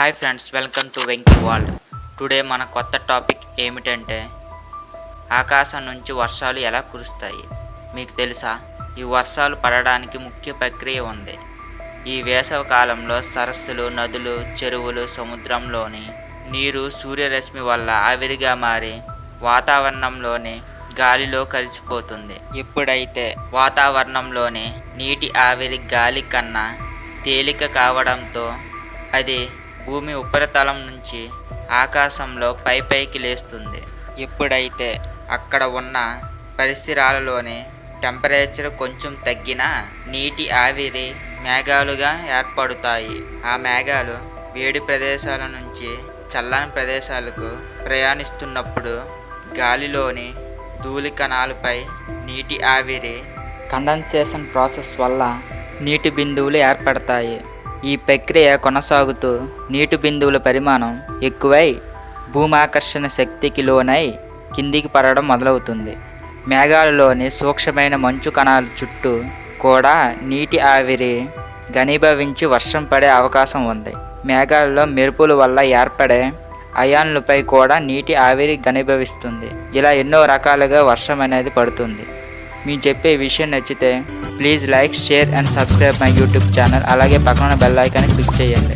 Hi friends, welcome to Venky world. Today మన కొత్త topic ఏమిటంటే ఆకాశం నుంచి వర్షాలు ఎలా కురుస్తాయి. మీకు తెలుసా? ఈ వర్షాలు పడడానికి ముఖ్య ప్రక్రియ ఉంది. ఈ వేసవి కాలంలో సరస్సులు, నదులు, చెరువులు, సముద్రంలోని నీరు సూర్యరశ్మి వల్ల ఆవిరిగా మారి వాతావరణంలోని గాలిలో కలిసిపోతుంది. ఎప్పుడైతే వాతావరణంలోని నీటి ఆవిరి గాలి కన్నా తేలిక కావడంతో అది భూమి ఉపరితలం నుంచి ఆకాశంలో పైకి లేస్తుంది. ఎప్పుడైతే అక్కడ ఉన్న పరిసరాలలోని టెంపరేచర్ కొంచెం తగ్గినా నీటి ఆవిరి మేఘాలుగా ఏర్పడతాయి. ఆ మేఘాలు వేడి ప్రదేశాల నుంచి చల్లని ప్రదేశాలకు ప్రయాణిస్తున్నప్పుడు గాలిలోని ధూళి కణాలపై నీటి ఆవిరి కండెన్సేషన్ ప్రాసెస్ వల్ల నీటి బిందువులు ఏర్పడతాయి. ఈ ప్రక్రియ కొనసాగుతూ నీటి బిందువుల పరిమాణం ఎక్కువై భూమాకర్షణ శక్తికి లోనై కిందికి పడడం మొదలవుతుంది. మేఘాలలోని సూక్ష్మమైన మంచు కణాల చుట్టూ కూడా నీటి ఆవిరి ఘనీభవించి వర్షం పడే అవకాశం ఉంది. మేఘాలలో మెరుపుల వల్ల ఏర్పడే అయాన్లపై కూడా నీటి ఆవిరి ఘనీభవిస్తుంది. ఇలా ఎన్నో రకాలుగా వర్షం అనేది పడుతుంది. మీకు చెప్పే విషయం నచ్చితే please like, share and subscribe my YouTube channel. అలాగే పక్కన బెల్ ఐకాన్ని క్లిక్ చేయండి.